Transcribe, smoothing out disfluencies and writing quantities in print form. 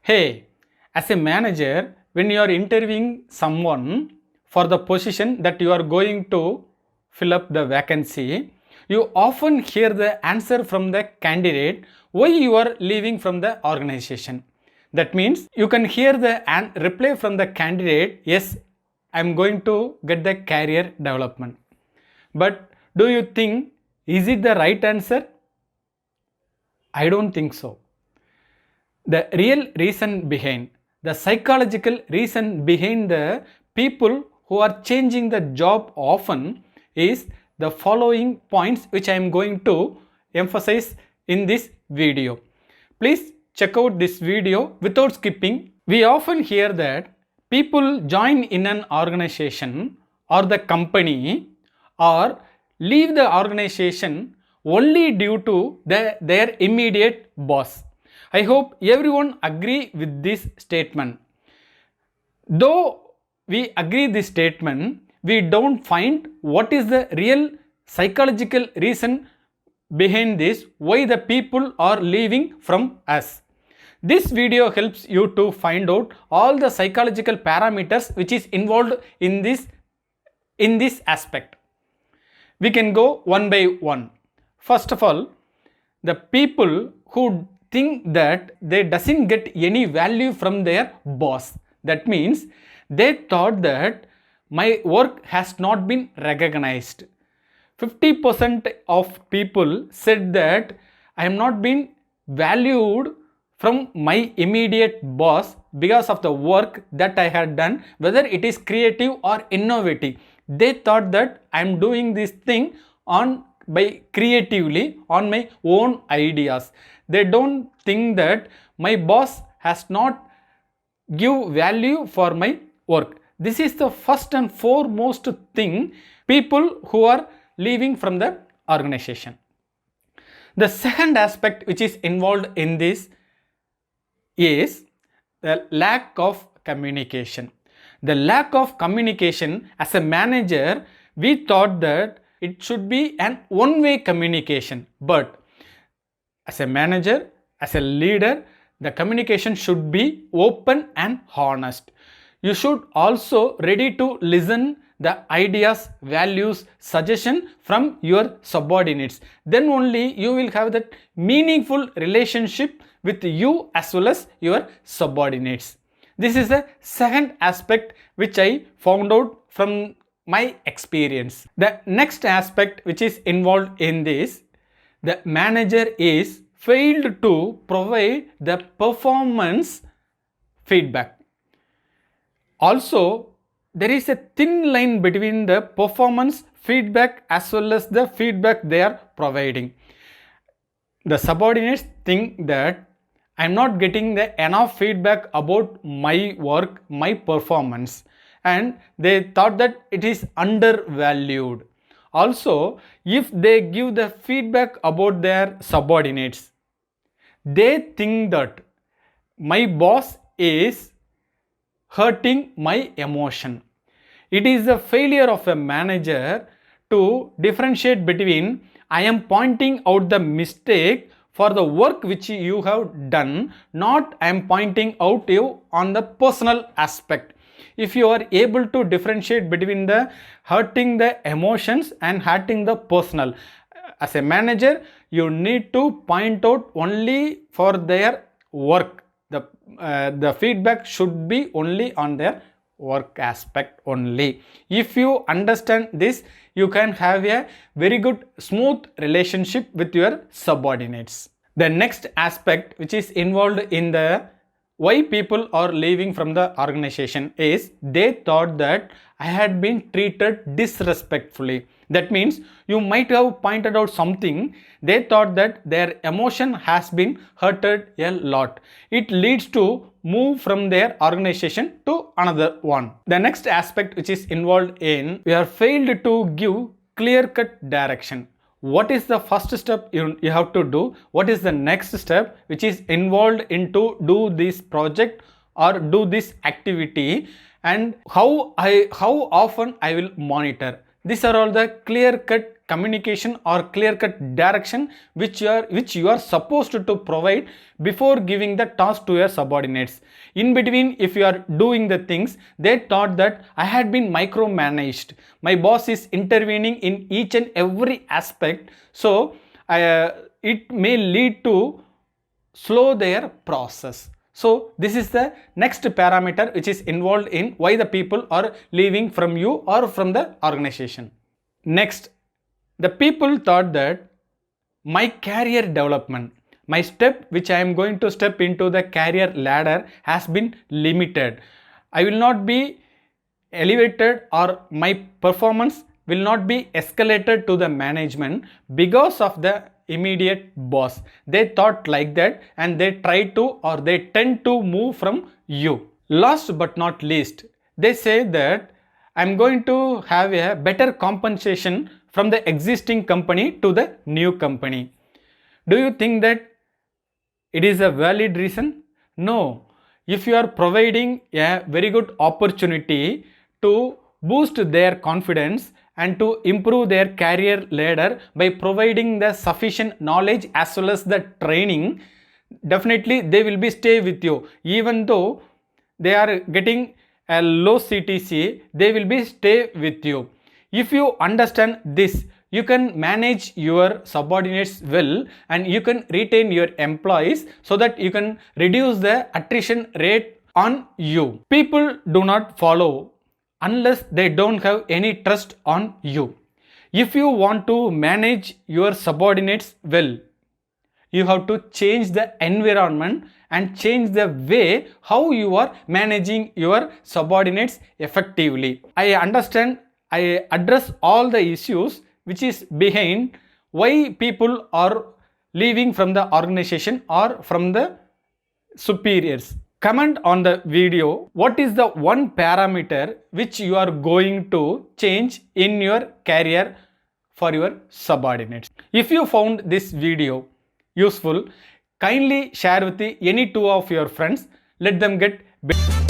Hey, as a manager, when you are interviewing someone for the position that you are going to fill up the vacancy, you often hear the answer from the candidate why you are leaving from the organization. That means you can hear the reply from the candidate, yes, I am going to get the career development. But do you think, is it the right answer? I don't think so. The real reason behind, the psychological reason behind the people who are changing the job often is the following points which I am going to emphasize in this video. Please check out this video without skipping. We often hear that people join in an organization or the company or leave the organization only due to their immediate boss. I hope everyone agree with this statement. Though we agree this statement, we don't find what is the real psychological reason behind this, why the people are leaving from us. This video helps you to find out all the psychological parameters which is involved in this aspect. We can go one by one. First of all, the people who think that they doesn't get any value from their boss. That means they thought that my work has not been recognized. 50% of people said that I am not being valued from my immediate boss because of the work that I had done, whether it is creative or innovative. They thought that I am doing this thing by creatively on my own ideas. They don't think that my boss has not give value for my work. This is the first and foremost thing people who are leaving from the organization. The second aspect which is involved in this is the lack of communication. The lack of communication, as a manager, we thought that it should be an one-way communication, but as a manager, as a leader, the communication should be open and honest. You should also ready to listen the ideas, values, suggestion from your subordinates. Then only you will have that meaningful relationship with you as well as your subordinates. This is the second aspect which I found out from my experience. The next aspect which is involved in this, the manager is failed to provide the performance feedback. Also, there is a thin line between the performance feedback as well as the feedback they are providing. The subordinates think that I am not getting the enough feedback about my work, my performance, and they thought that it is undervalued. Also, if they give the feedback about their subordinates, they think that my boss is hurting my emotion. It is the failure of a manager to differentiate between I am pointing out the mistake for the work which you have done, not I am pointing out you on the personal aspect. If you are able to differentiate between the hurting the emotions and hurting the personal, as a manager, you need to point out only for their work. The feedback should be only on their work aspect only. If you understand this, you can have a very good smooth relationship with your subordinates. The next aspect which is involved in the why people are leaving from the organization is they thought that I had been treated disrespectfully. That means you might have pointed out something, they thought that their emotion has been hurted a lot. It leads to move from their organization to another one. The next aspect which is involved in, we are failed to give clear-cut direction. What is the first step you have to do? What is the next step which is involved into do this project or do this activity, and how often I will monitor? These are all the clear-cut communication or clear-cut direction which you are supposed to provide before giving the task to your subordinates. In between, if you are doing the things, they thought that I had been micromanaged. My boss is intervening in each and every aspect, so it may lead to slow their process. So this is the next parameter which is involved in why the people are leaving from you or from the organization. Next, the people thought that my career development, my step which I am going to step into the career ladder has been limited. I will not be elevated or my performance will not be escalated to the management because of the immediate boss. They thought like that and they try to or they tend to move from you. Last but not least, they say that I'm going to have a better compensation from the existing company to the new company. Do you think that it is a valid reason? No. If you are providing a very good opportunity to boost their confidence and to improve their career ladder by providing the sufficient knowledge as well as the training, definitely they will be stay with you. Even though they are getting a low CTC, they will be stay with you. If you understand this, you can manage your subordinates well and you can retain your employees so that you can reduce the attrition rate on you. People do not follow unless they don't have any trust on you. If you want to manage your subordinates well, you have to change the environment and change the way how you are managing your subordinates effectively. I understand, I address all the issues which is behind why people are leaving from the organization or from the superiors. Comment on the video what is the one parameter which you are going to change in your career for your subordinates. If you found this video useful, kindly share with any two of your friends. Let them get better.